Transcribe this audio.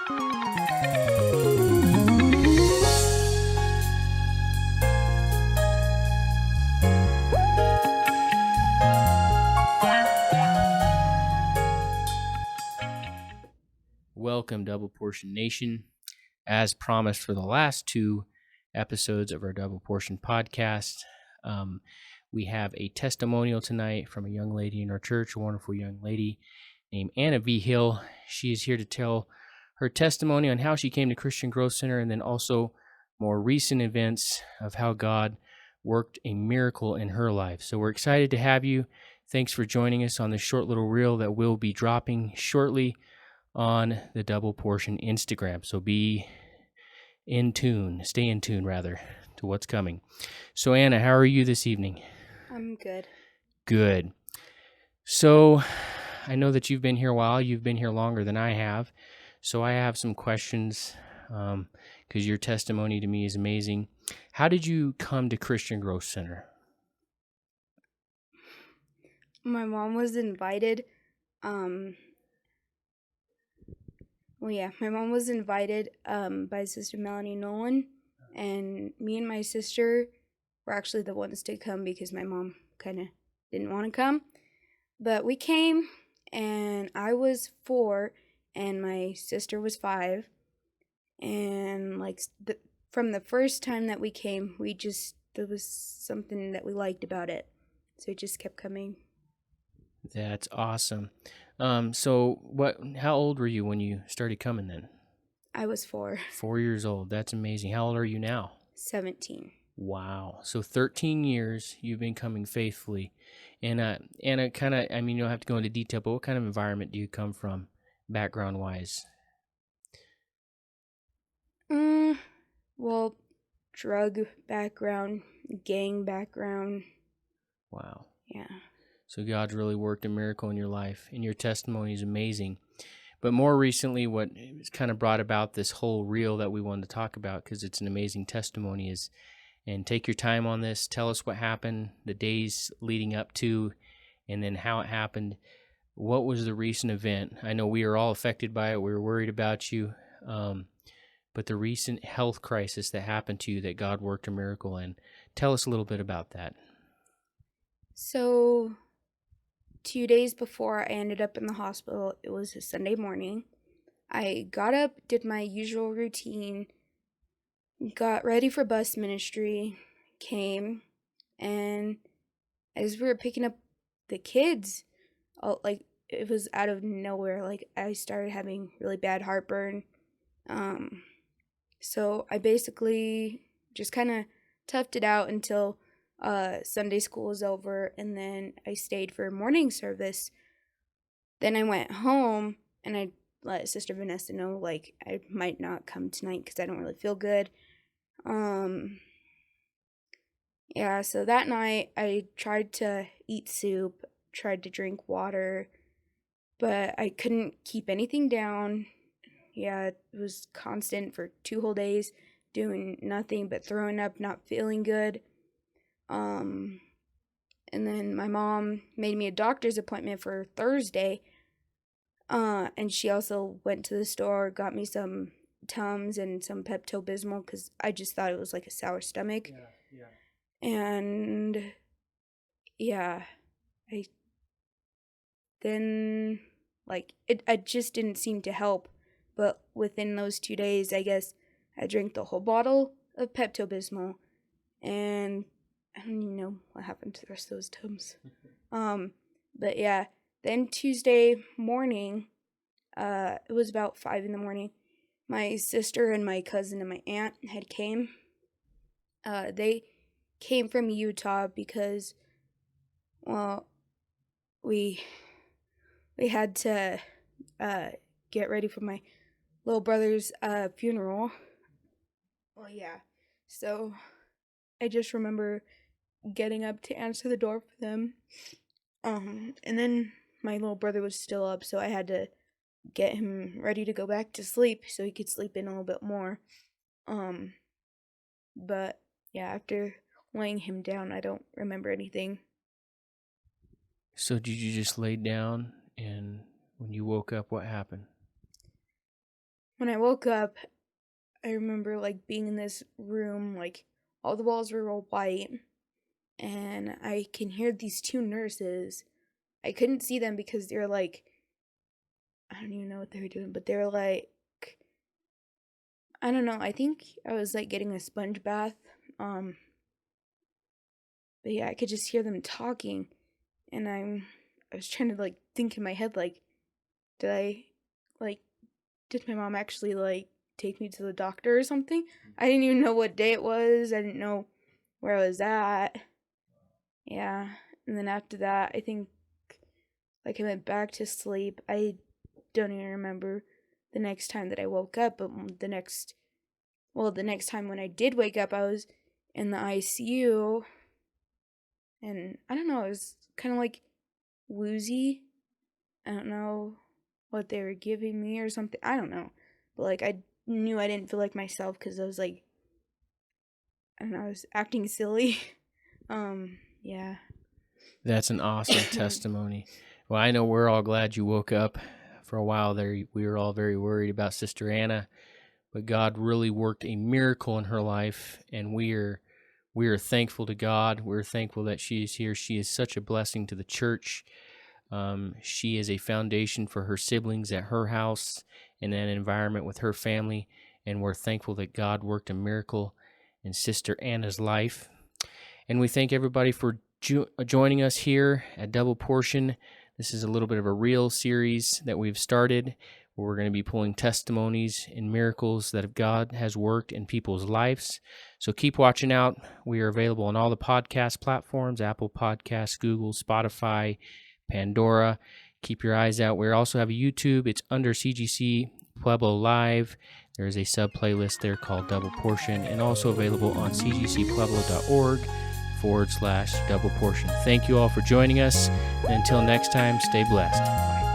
Welcome, Double Portion Nation. As promised for the last two episodes of our Double Portion podcast, we have a testimonial tonight from a young lady in our church, a wonderful young lady named Anna Vigil. She is here to tell her testimony on how she came to Christian Growth Center and then also more recent events of how God worked a miracle in her life. So we're excited to have you. Thanks for joining us on this short little reel that will be dropping shortly on the Double Portion Instagram. So stay in tune to what's coming. So Anna, how are you this evening? I'm good. Good. So I know that you've been here a while. You've been here longer than I have. So I have some questions because your testimony to me is amazing. How did you come to Christian Growth Center? My mom was invited. My mom was invited by Sister Melanie Nolan, and me and my sister were actually the ones to come because my mom kind of didn't want to come. But we came, and I was 4, and my sister was 5, and from the first time that we came, there was something that we liked about it, so we just kept coming. That's awesome. How old were you when you started coming then? I was 4. 4 years old. That's amazing. How old are you now? 17. Wow. So 13 years you've been coming faithfully. And you don't have to go into detail, but what kind of environment do you come from background-wise? Well, drug background, gang background. Wow. Yeah. So God's really worked a miracle in your life, and your testimony is amazing. But more recently, what kind of brought about this whole reel that we wanted to talk about, because it's an amazing testimony, and take your time on this. Tell us what happened, the days leading up to, and then how it happened. What was the recent event? I know we are all affected by it. We were worried about you. But the recent health crisis that happened to you that God worked a miracle in. Tell us a little bit about that. So 2 days before I ended up in the hospital, it was a Sunday morning. I got up, did my usual routine, got ready for bus ministry, came, and as we were picking up the kids, it was out of nowhere. I started having really bad heartburn. So I basically just kind of toughed it out until Sunday school was over, and then I stayed for morning service. Then I went home, and I let Sister Vanessa know, I might not come tonight because I don't really feel good. So that night, I tried to eat soup, tried to drink water, but I couldn't keep anything down. Yeah, it was constant for 2 whole days, doing nothing but throwing up, not feeling good. And then my mom made me a doctor's appointment for Thursday. And she also went to the store, got me some Tums and some Pepto-Bismol because I just thought it was like a sour stomach. Yeah. And I just didn't seem to help. But within those 2 days, I guess I drank the whole bottle of Pepto-Bismol, and I don't even know what happened to the rest of those Tums. But yeah, then Tuesday morning, it was about 5 a.m. My sister and my cousin and my aunt had came. They came from Utah because, well, we had to get ready for my little brother's funeral. Well, yeah. So I just remember getting up to answer the door for them. And then my little brother was still up, so I had to get him ready to go back to sleep so he could sleep in a little bit more. But yeah, after laying him down, I don't remember anything. So did you just lay down, and when you woke up, what happened? when I woke up, I remember like being in this room, like all the walls were all white, and I can hear these two nurses. I couldn't see them because they're like, I don't even know what they were doing, but they're like, I don't know. I think I was like getting a sponge bath. But yeah, I could just hear them talking, and I was trying to like think in my head like, did I like did my mom actually like take me to the doctor or something? I didn't even know what day it was. I didn't know where I was at. Yeah. And then after that, I think like I went back to sleep. I don't even remember the next time that I woke up, but the next time when I did wake up, I was in the ICU, and I don't know, I was kind of like woozy. I don't know what they were giving me or something. I don't know. But like I knew I didn't feel like myself because I was like, I don't know, I was acting silly. Yeah. That's an awesome testimony. Well, I know we're all glad you woke up. For a while there, we were all very worried about Sister Anna, but God really worked a miracle in her life, and we are thankful to God. We're thankful that she is here. She is such a blessing to the church. She is a foundation for her siblings at her house and an environment with her family, and we're thankful that God worked a miracle in Sister Anna's life. And we thank everybody for joining us here at Double Portion. This is a little bit of a real series that we've started, where we're going to be pulling testimonies and miracles that God has worked in people's lives. So keep watching out. We are available on all the podcast platforms: Apple Podcasts, Google, Spotify, Pandora. Keep your eyes out. We also have a YouTube. It's under CGC Pueblo Live. There is a sub-playlist there called Double Portion, and also available on cgcpueblo.org/double portion. Thank you all for joining us. And until next time, stay blessed. Bye.